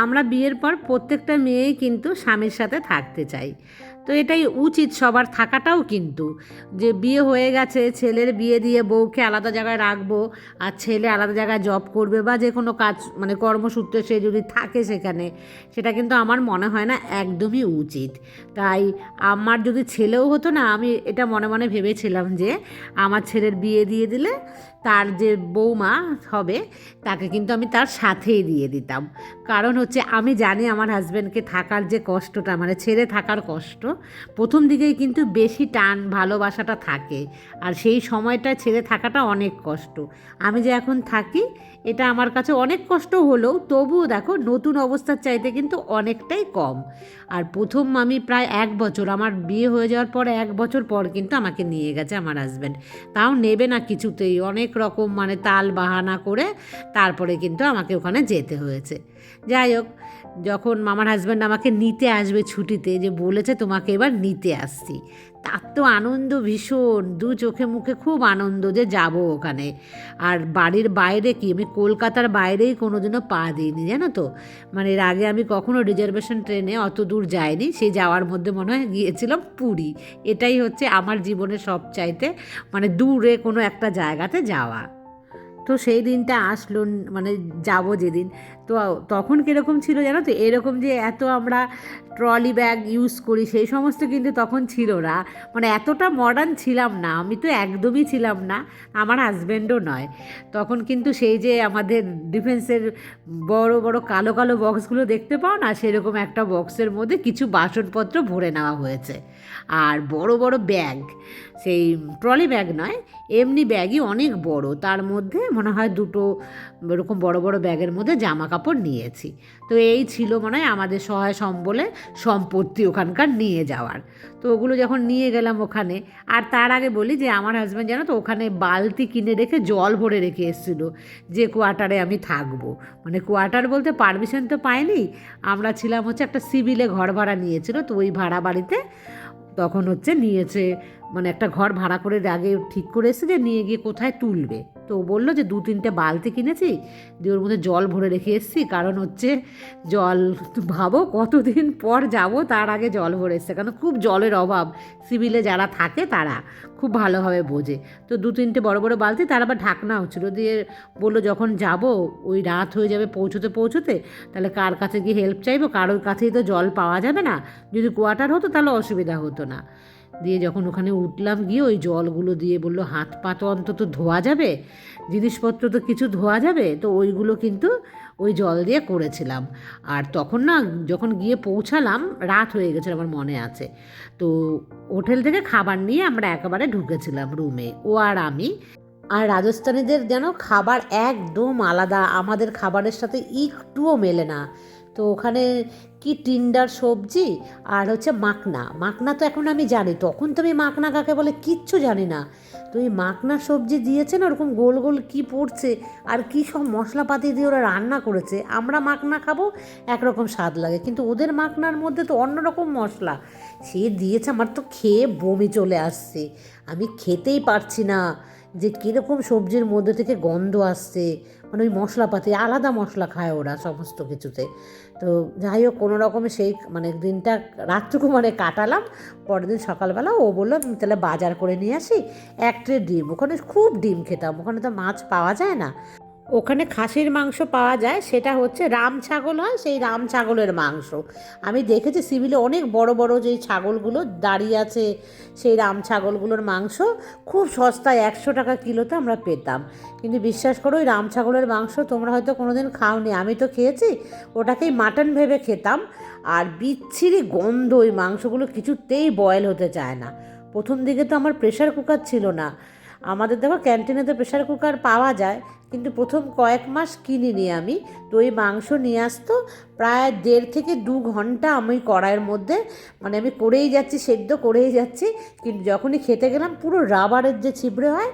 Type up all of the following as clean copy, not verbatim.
আমরা বিয়ের পর প্রত্যেকটা মেয়েই কিন্তু স্বামীর সাথে থাকতে চাই। তো এটাই উচিত সবার থাকাটাও, কিন্তু যে বিয়ে হয়ে গেছে ছেলের বিয়ে দিয়ে বউকে আলাদা জায়গায় রাখবো আর ছেলে আলাদা জায়গায় জব করবে বা যে কোনো কাজ মানে কর্মসূত্রে সে যদি থাকে সেখানে, সেটা কিন্তু আমার মনে হয় না একদমই উচিত। তাই আমার যদি ছেলেও হতো না, আমি এটা মনে মনে ভেবেছিলাম যে আমার ছেলের বিয়ে দিয়ে দিলে তার যে বৌমা হবে তাকে কিন্তু আমি তার সাথেই দিয়ে দিতাম। কারণ হচ্ছে আমি জানি আমার হাজব্যান্ডকে থাকার যে কষ্টটা, মানে ছেড়ে থাকার কষ্ট, প্রথম দিকেই কিন্তু বেশি টান ভালোবাসাটা থাকে, আর সেই সময়টা ছেড়ে থাকাটা অনেক কষ্ট। আমি যে এখন থাকি এটা আমার কাছে অনেক কষ্ট হলেও তবুও দেখো নতুন অবস্থার চাইতে কিন্তু অনেকটাই কম। আর প্রথম আমি প্রায় 1 বছর, আমার বিয়ে হয়ে যাওয়ার পর 1 বছর পর কিন্তু আমাকে নিয়ে গেছে আমার হাজব্যান্ড। তাও নেবে না কিছুতেই, অনেক রকম মানে তাল বাহানা করে তারপরে কিন্তু আমাকে ওখানে যেতে হয়েছে। যাই হোক, যখন আমার হাজব্যান্ড আমাকে নিতে আসবে ছুটিতে, যে বলেছে তোমাকে এবার নিতে আসছি, তার তো আনন্দ ভীষণ, দু চোখে মুখে খুব আনন্দ যে যাব ওখানে। আর বাড়ির বাইরে কি, আমি কলকাতার বাইরেই কোনোদিনও পা দিইনি জানো তো। মানে এর আগে আমি কখনো রিজার্ভেশন ট্রেনে অত দূর যাইনি, সেই যাওয়ার মধ্যে মনে হয় গিয়েছিলাম পুরী। এটাই হচ্ছে আমার জীবনের সবচাইতে মানে দূরে কোনো একটা জায়গাতে যাওয়া। তো সেই দিনটা আসলো, মানে যাব যেদিন, তো তখন কীরকম ছিল জানো তো, এরকম যে এত আমরা ট্রলি ব্যাগ ইউজ করি সেই সমস্ত কিন্তু তখন ছিল না। মানে এতটা মডার্ন ছিলাম না, আমি তো একদমই ছিলাম না, আমার হাজব্যান্ডও নয়। তখন কিন্তু সেই যে আমাদের ডিফেন্সের বড় বড় কালো কালো বক্সগুলো দেখতে পাও না, সেরকম একটা বক্সের মধ্যে কিছু বাসনপত্র ভরে নেওয়া হয়েছে। আর বড় বড় ব্যাগ, সেই ট্রলি ব্যাগ নয়, এমনি ব্যাগই অনেক বড়, তার মধ্যে মনে হয় দুটো এরকম বড় বড় ব্যাগের মধ্যে জামা কাপড় নিয়েছি। তো এই ছিল মনে হয় আমাদের সহায় সম্বলে সম্পত্তি ওখানকার নিয়ে যাওয়ার। তো ওগুলো যখন নিয়ে গেলাম ওখানে, আর তার আগে বলি যে আমার হাজব্যান্ড জানো তো ওখানে বালতি কিনে রেখে জল ভরে রেখে এসেছিলো যে কোয়ার্টারে আমি থাকবো। মানে কোয়ার্টার বলতে পারমিশন তো পাইনি, আমরা ছিলাম হচ্ছে একটা সিভিলে ঘর ভাড়া নিয়েছিল, তো ওই ভাড়া বাড়িতে তখন হচ্ছে নিয়েছে, মানে একটা ঘর ভাড়া করে আগে ঠিক করে এসে যে নিয়ে গিয়ে কোথায় তুলবে। তো ও বললো যে 2-3টে বালতি কিনেছি, দিয়ে ওর মধ্যে জল ভরে রেখে এসেছি, কারণ হচ্ছে জল ভাবো কতদিন পর যাব, তার আগে জল ভরে এসছে, কারণ খুব জলের অভাব, সিভিলে যারা থাকে তারা খুব ভালোভাবে বোঝে। তো 2-3টে বড় বড় বালতি, তার আবার ঢাকনাও ছিল, দিয়ে বললো যখন যাব ওই রাত হয়ে যাবে পৌঁছতে পৌঁছতে, তাহলে কার কাছে গিয়ে হেল্প চাইবো, কারোর কাছেই তো জল পাওয়া যাবে না, যদি কোয়ার্টার হতো তাহলে অসুবিধা হতো না। দিয়ে যখন ওখানে উঠলাম, গিয়ে ওই জলগুলো দিয়ে বললো হাত পা তো অন্তত ধোয়া যাবে, জিনিসপত্র তো কিছু ধোয়া যাবে, তো ওইগুলো কিন্তু ওই জল দিয়ে করেছিলাম। আর তখন না যখন গিয়ে পৌঁছালাম রাত হয়ে গেছিলো আমার মনে আছে। তো হোটেল থেকে খাবার নিয়ে আমরা একেবারে ঢুকেছিলাম রুমে, ও আর আমি। আর রাজস্থানীদের যেন খাবার একদম আলাদা, আমাদের খাবারের সাথে একটুও মেলে না। তো ওখানে কি টিন্ডার সবজি আর হচ্ছে মাখনা, মাখনা তো এখন আমি জানি, তখন তো আমি মাখনা কাকে বলে কিচ্ছু জানি না। তো এই মাখনা সবজি দিয়েছে না, ওরকম গোল গোল কি পড়ছে, আর কি সব মশলাপাতি দিয়ে ওরা রান্না করেছে। আমরা মাখনা খাবো একরকম স্বাদ লাগে, কিন্তু ওদের মাখনার মধ্যে তো অন্যরকম মশলা সে দিয়েছে, আমার তো খেয়ে বমি চলে আসছে, আমি খেতেই পারছি না, যে কীরকম সবজির মধ্যে থেকে গন্ধ আসছে। মানে ওই মশলাপাতি আলাদা মশলা খায় ওরা সমস্ত কিছুতে। তো যাই হোক কোনো রকমে সেই মানে দিনটা রাতটুকু মানে কাটালাম। পরের দিন সকালবেলা ও বললো আমি তাহলে বাজার করে নিয়ে আসি 1 ট্রে ডিম, ওখানে খুব ডিম খেতাম, ওখানে তো মাছ পাওয়া যায় না, ওখানে খাসির মাংস পাওয়া যায়, সেটা হচ্ছে রাম ছাগল হয়, সেই রাম ছাগলের মাংস। আমি দেখেছি সিভিলে অনেক বড় বড় যেই ছাগলগুলো দাঁড়িয়ে আছে, সেই রাম ছাগলগুলোর মাংস খুব সস্তায় 100 টাকা কিলোতে আমরা পেতাম। কিন্তু বিশ্বাস করো ওই রাম ছাগলের মাংস তোমরা হয়তো কোনো দিন খাওনি, আমি তো খেয়েছি, ওটাকেই মাটন ভেবে খেতাম। আর বিচ্ছিরি গন্ধ, ওই মাংসগুলো কিছুতেই বয়েল হতে চায় না। প্রথম দিকে তো আমার প্রেশার কুকার ছিল না, আমাদের দেখো ক্যান্টিনে তো প্রেশার কুকার পাওয়া যায়, কিন্তু প্রথম কয়েক মাস কিনিনি আমি। তো ওই মাংস নিয়ে আসতো, প্রায় 1.5 থেকে 2 ঘন্টা আমি কড়াইয়ের মধ্যে মানে আমি করেই যাচ্ছি, সেদ্ধ করেই যাচ্ছি, কিন্তু যখনই খেতে গেলাম পুরো রাবারের যে ছিবড়ে হয়,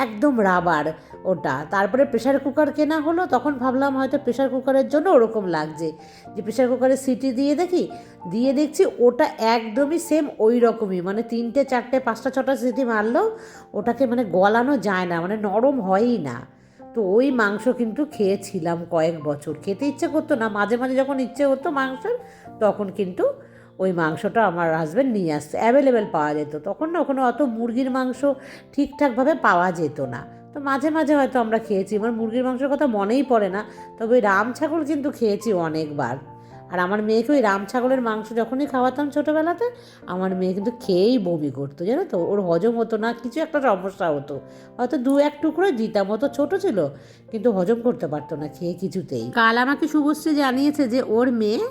একদম রাবার ওটা। তারপরে প্রেশার কুকার কেনা হলো, তখন ভাবলাম হয়তো প্রেশার কুকারের জন্য ওরকম লাগছে, যে প্রেশার কুকারে সিটি দিয়ে দেখি, দিয়ে দেখছি ওটা একদমই সেম ওই রকমই, মানে 3টে 4টে 5টা 6টা সিটি মারলেও ওটাকে মানে গলানো যায় না, মানে নরম হয়ই না। তো ওই মাংস কিন্তু খেয়েছিলাম কয়েক বছর, খেতে ইচ্ছে করতো না, মাঝে মাঝে যখন ইচ্ছে হতো মাংসের তখন কিন্তু ওই মাংসটা আমার হাজব্যান্ড নিয়ে আসতো, অ্যাভেলেবেল পাওয়া যেত তখন না, ওখানে অত মুরগির মাংস ঠিকঠাকভাবে পাওয়া যেত না। তো মাঝে মাঝে হয়তো আমরা খেয়েছি, আমার মুরগির মাংসের কথা মনেই পড়ে না, তবে ওই রাম ছাগল কিন্তু খেয়েছি অনেকবার। আর আমার মেয়েকে ওই রাম ছাগলের মাংস যখনই খাওয়াতাম ছোটোবেলাতে, আমার মেয়ে কিন্তু খেয়েই বমি করতো, জানো তো, ওর হজম হতো না, কিছু একটা সমস্যা হতো, হয়তো দু এক টুকরো দিতাম, ও তো ছোটো ছিল, কিন্তু হজম করতে পারতো না খেয়ে কিছুতেই। কাল আমাকে শুভশ্রী জানিয়েছে যে ওর মেয়ে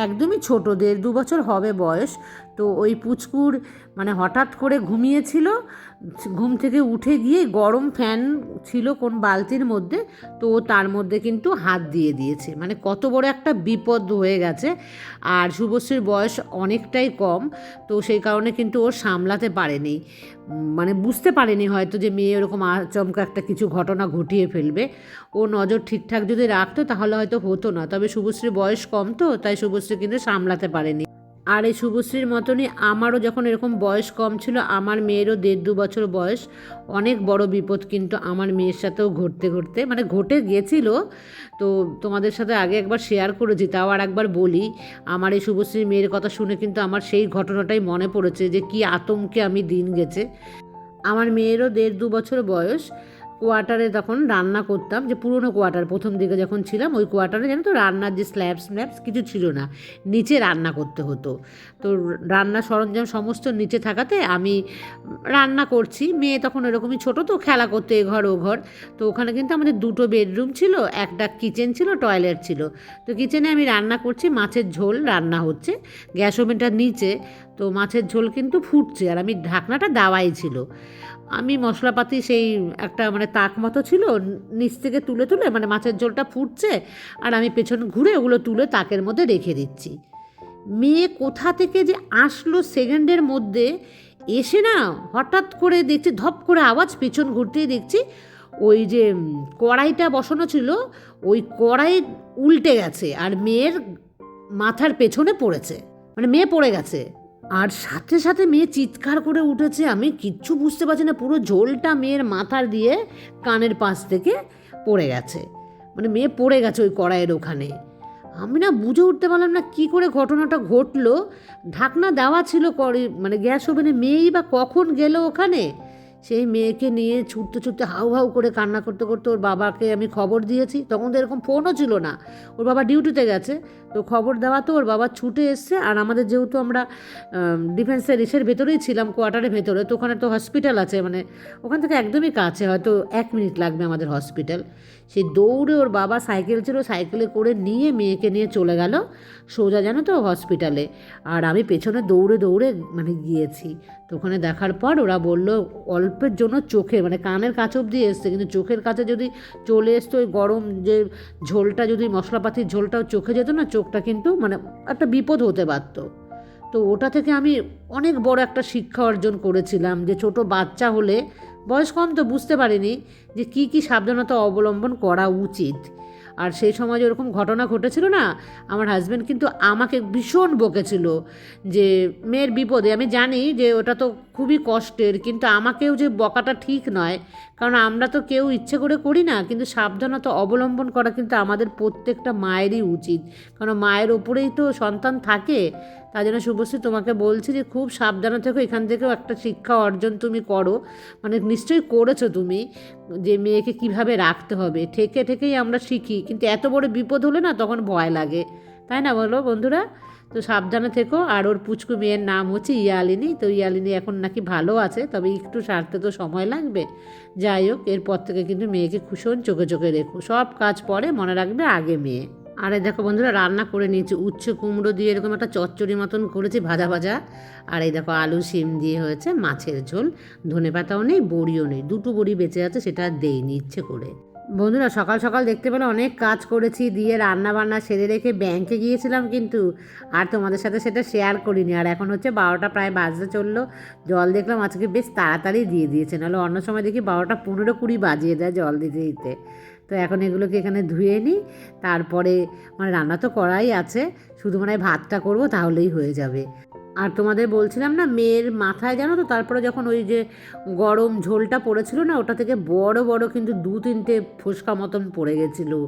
একদমই ছোটো, 1.5-2 বছর হবে বয়স, তো ওই পুচকুর মানে হঠাৎ করে ঘুমিয়েছিল, ঘুম থেকে উঠে গিয়ে গরম ফ্যান ছিল কোন বালতির মধ্যে, তো ও তার মধ্যে কিন্তু হাত দিয়ে দিয়েছে, মানে কত বড় একটা বিপদ হয়ে গেছে। আর শুভশ্রীর বয়স অনেকটাই কম, তো সেই কারণে কিন্তু ও সামলাতে পারেনি, মানে বুঝতে পারেনি হয়তো যে মেয়ে এরকম আচমকা একটা কিছু ঘটনা ঘটিয়ে ফেলবে। ও নজর ঠিকঠাক যদি রাখতো তাহলে হয়তো হতো না, তবে শুভশ্রীর বয়স কম তো তাই শুভশ্রী কিন্তু সামলাতে পারেনি। আর এই শুভশ্রীর মতনই আমারও যখন এরকম বয়স কম ছিল, আমার মেয়েরও 1.5-2 বছর বয়স, অনেক বড় বিপদ কিন্তু আমার মেয়ের সাথেও ঘটতে ঘটতে মানে ঘটে গেছিলো। তো তোমাদের সাথে আগে একবার শেয়ার করেছি, তাও আর একবার বলি, আমার এই শুভশ্রীর মেয়ের কথা শুনে কিন্তু আমার সেই ঘটনাটাই মনে পড়েছে যে কি আতঙ্কে আমি দিন গেছে। আমার মেয়েরও 1.5-2 বছর বয়স, কোয়ার্টারে তখন রান্না করতাম, যে পুরনো কোয়ার্টার প্রথম দিকে যখন ছিলাম ওই কোয়ার্টারে জানো তো রান্নার যে স্ল্যাবস কিছু ছিল না, নিচে রান্না করতে হতো। তো রান্নার সরঞ্জাম সমস্ত নিচে থাকাতে আমি রান্না করছি, মেয়ে তখন এরকমই ছোটো তো খেলা করতে এ ঘর ও ঘর। তো ওখানে কিন্তু আমাদের 2টো বেডরুম ছিল, একটা কিচেন ছিল, টয়লেট ছিল। তো কিচেনে আমি রান্না করছি, মাছের ঝোল রান্না হচ্ছে, গ্যাস ওভেনটার নিচে, তো মাছের ঝোল কিন্তু ফুটছে আর আমি ঢাকনাটা দেওয়াই ছিল। আমি মশলাপাতি সেই একটা মানে তাক মতো ছিল, নিচ থেকে তুলে তুলে মানে মাছের ঝোলটা ফুটছে আর আমি পেছন ঘুরে ওগুলো তুলে তাকের মধ্যে রেখে দিচ্ছি। মেয়ে কোথা থেকে যে আসলো সেকেন্ডের মধ্যে, এসে না হঠাৎ করে দেখছি ধপ করে আওয়াজ, পেছন ঘুরতেই দেখছি ওই যে কড়াইটা বসানো ছিল ওই কড়াই উল্টে গেছে আর মেয়ের মাথার পেছনে পড়েছে, মানে মেয়ে পড়ে গেছে। আর সাথে সাথে মেয়ে চিৎকার করে উঠেছে, আমি কিচ্ছু বুঝতে পারছি না, পুরো ঝোলটা মেয়ের মাথার দিয়ে কানের পাশ থেকে পড়ে গেছে, মানে মেয়ে পড়ে গেছে ওই কড়াইয়ের ওখানে। আমি না বুঝে উঠতে পারলাম না কী করে ঘটনাটা ঘটলো, ঢাকনা দেওয়া ছিল মানে গ্যাস ওভেনে, মেয়েই বা কখন গেল ওখানে। সেই মেয়েকে নিয়ে ছুটতে ছুটতে হাউ হাউ করে কান্না করতে করতে ওর বাবাকে আমি খবর দিয়েছি, তখন তো এরকম ফোনও ছিল না, ওর বাবা ডিউটিতে গেছে, তো খবর দেওয়া তো ওর বাবা ছুটে এসছে। আর আমাদের যেহেতু আমরা ডিফেন্সের ইসের ভেতরেই ছিলাম, কোয়ার্টারের ভেতরে, তো ওখানে তো হসপিটাল আছে, মানে ওখান থেকে একদমই কাছে, হয়তো 1 মিনিট লাগবে আমাদের হসপিটাল। সেই দৌড়ে ওর বাবা সাইকেল ছিল, সাইকেলে করে নিয়ে মেয়েকে নিয়ে চলে গেল সোজা জানো তো হসপিটালে। আর আমি পেছনে দৌড়ে দৌড়ে মানে গিয়েছি, তো ওখানে দেখার পর ওরা বলল অল্পের জন্য চোখে মানে কানের কাছ অবধি এসছে, কিন্তু চোখের কাছে যদি চলে আসতো ওই গরম যে ঝোলটা, যদি মশলাপাতির ঝোলটাও চোখে যেত না, চোখটা কিন্তু মানে একটা বিপদ হতে পারতো। তো ওটা থেকে আমি অনেক বড় একটা শিক্ষা অর্জন করেছিলাম যে ছোট বাচ্চা হলে, বয়স কম তো বুঝতে পারিনি যে কী কী সাবধানতা অবলম্বন করা উচিত। আর সেই সময় যেরকম ঘটনা ঘটেছিল না, আমার হাজব্যান্ড কিন্তু আমাকে ভীষণ বকেছিল যে মেয়ের বিপদে, আমি জানি যে ওটা তো খুবই কষ্টের, কিন্তু আমাকেও যে বকাটা ঠিক নয়, কারণ আমরা তো কেউ ইচ্ছে করে করি না, কিন্তু সাবধানতা অবলম্বন করা কিন্তু আমাদের প্রত্যেকটা মায়েরই উচিত, কারণ মায়ের ওপরেই তো সন্তান থাকে। তাই জন্য শুভশ্রী তোমাকে বলছি যে খুব সাবধানে থেকো, এখান থেকেও একটা শিক্ষা অর্জন তুমি করো, মানে নিশ্চয়ই করেছো তুমি, যে মেয়েকে কিভাবে রাখতে হবে, ঠেকে ঠেকেই আমরা শিখি, কিন্তু এত বড় বিপদ হলে না তখন ভয় লাগে, তাই না বলো বন্ধুরা? তো সাবধানে থেকো। আর ওর পুচকু মেয়ের নাম হচ্ছে ইয়ালিনী, তো ইয়ালিনী এখন নাকি ভালো আছে, তবে একটু সারতে তো সময় লাগবে। যাই হোক, এরপর থেকে কিন্তু মেয়েকে ভীষণ চোখে চোখে রেখো, সব কাজ পরে, মনে রাখবে আগে মেয়ে। আর এই দেখো বন্ধুরা, রান্না করে নিয়েছি উচ্ছে কুমড়ো দিয়ে এরকম একটা চচ্চড়ি মতন করেছি ভাজা ভাজা। আর এই দেখো আলু শিম দিয়ে হয়েছে মাছের ঝোল, ধনেপাতাও নেই, বড়িও নেই, 2টো বড়ি বেঁচে আছে, সেটা দেইনি ইচ্ছে করে। বন্ধুরা, সকাল সকাল দেখতে পেলে অনেক কাজ করেছি, দিয়ে রান্না বান্না সেরে রেখে ব্যাংকে গিয়েছিলাম কিন্তু, আর তোমাদের সাথে সেটা শেয়ার করিনি। আর এখন হচ্ছে 12টা প্রায় বাজতে চললো, জল দেখলাম আজকে বেশ তাড়াতাড়ি দিয়ে দিয়েছে, নাহলে অন্য সময় দেখি 12টা 15-20 বাজিয়ে দেয় জল দিতে দিতে। তো এখন এগুলোকে এখানে ধুয়ে নিই, তারপরে মানে রান্না তো করাই আছে, শুধু মানে ভাতটা করবো তাহলেই হয়ে যাবে। আর তোমাদের বলছিলাম না, মেয়ের মাথায় জানো তো, তারপরে যখন ওই যে গরম ঝোলটা পড়েছিল না, ওটা থেকে বড় বড় কিন্তু 2-3টে ফোসকা মতন পড়ে গেছিলো।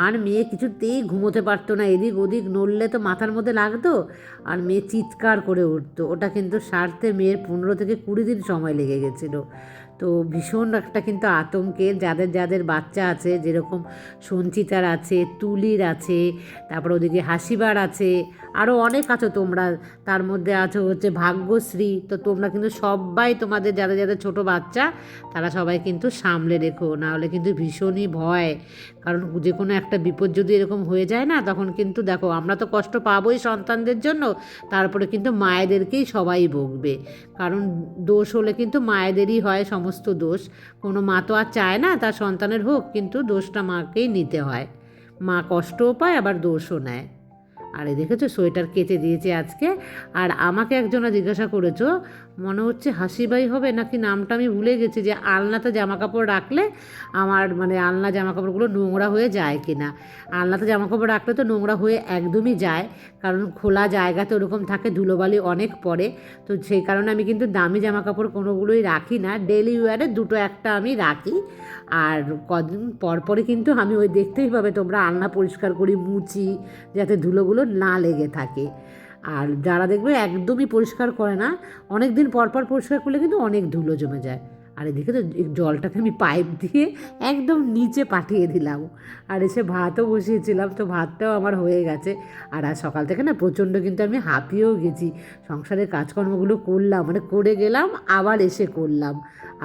আর মেয়ে কিছুতেই ঘুমোতে পারতো না, এদিক ওদিক নড়লে তো মাথার মধ্যে লাগতো, আর মেয়ে চিৎকার করে উঠতো। ওটা কিন্তু সারতে মেয়ের 15 থেকে 20 দিন সময় লেগে গেছিলো। তো ভীষণ একটা কিন্তু আতঙ্কের, যাদের যাদের বাচ্চা আছে, যেরকম সঞ্চিতার আছে, তুলির আছে, তারপর ওদিকে হাসিবার আছে, আরও অনেক আছো তোমরা, তার মধ্যে আছো হচ্ছে ভাগ্যশ্রী। তো তোমরা কিন্তু সবাই, তোমাদের যাদের যাদের ছোটো বাচ্চা, তারা সবাই কিন্তু সামলে রেখো, নাহলে কিন্তু ভীষণই ভয়। কারণ যে কোনো একটা বিপদ যদি এরকম হয়ে যায় না, তখন কিন্তু দেখো আমরা তো কষ্ট পাবোই সন্তানদের জন্য, তারপরে কিন্তু মায়েদেরকেই সবাই বকবে। কারণ দোষ হলে কিন্তু মায়েদেরই হয় সমস্ত দোষ। কোনো মা তো আর চায় না তার সন্তানের হোক, কিন্তু দোষটা মাকেই নিতে হয়। মা কষ্টও পায়, আবার দোষও নেয়। আর এই দেখেছো সোয়েটার কেচে দিয়েছে আজকে। আর আমাকে একজনা জিজ্ঞাসা করেছো, মনে হচ্ছে হাসিবাই হবে নাকি নামটা আমি ভুলে গেছি, যে আলনাতে জামা কাপড় রাখলে আমার মানে আলনা জামা কাপড়গুলো নোংরা হয়ে যায় কি না। আলনাতে জামা কাপড় রাখলে তো নোংরা হয়ে একদমই যায়, কারণ খোলা জায়গাতে ওরকম থাকে, ধুলোবালি অনেক পড়ে। তো সেই কারণে আমি কিন্তু দামি জামা কাপড় কোনোগুলোই রাখি না, ডেলি ওয়ারে 2-1টা আমি রাখি। আর কদিন পরপরই কিন্তু আমি ওই দেখতেই পাবে তোমরা, আলনা পরিষ্কার করি, মুছি, যাতে ধুলোগুলো না লেগে থাকে। আর যারা দেখবে একদমই পরিষ্কার করে না, অনেক দিন পর পর পরিষ্কার করলে কিন্তু অনেক ধুলো জমে যায়। আর এদিকে তো জলটাকে আমি পাইপ দিয়ে একদম নিচে পাঠিয়ে দিলাম। আর এসে ভাতও বসিয়েছিলাম, তো ভাতটাও আমার হয়ে গেছে। আর আজ সকাল থেকে না প্রচণ্ড কিন্তু আমি হাঁপিয়েও গেছি, সংসারের কাজকর্মগুলো করলাম, মানে করে গেলাম আবার এসে করলাম।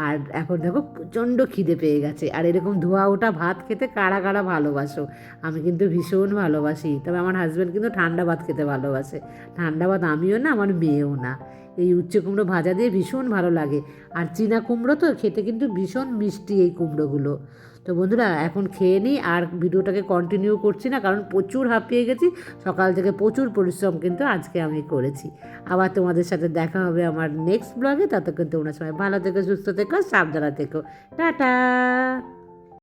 আর এখন দেখো প্রচণ্ড খিদে পেয়ে গেছে। আর এরকম ধোয়া ওঠা ভাত খেতে কারা কারা ভালোবাসো? আমি কিন্তু ভীষণ ভালোবাসি, তবে আমার হাজব্যান্ড কিন্তু ঠান্ডা ভাত খেতে ভালোবাসে। ঠান্ডা ভাত আমিও না, আমার মেয়েও না। এই উচ্ছে কুমড়ো ভাজা দিয়ে ভীষণ ভালো লাগে। আর চীনা কুমড়ো তো খেতে কিন্তু ভীষণ মিষ্টি এই কুমড়োগুলো। তো বন্ধুরা এখন খেয়ে নিই, আর ভিডিওটাকে কন্টিনিউ করছি না, কারণ প্রচুর হাঁপিয়ে গেছি। সকাল থেকে প্রচুর পরিশ্রম কিন্তু আজকে আমি করেছি। আবার তোমাদের সাথে দেখা হবে আমার নেক্সট ব্লগে। ততক্ষণ তোমরা সবাই ভালো থেকো, সুস্থ থেকো, সাবধানে থেকো। টাটা।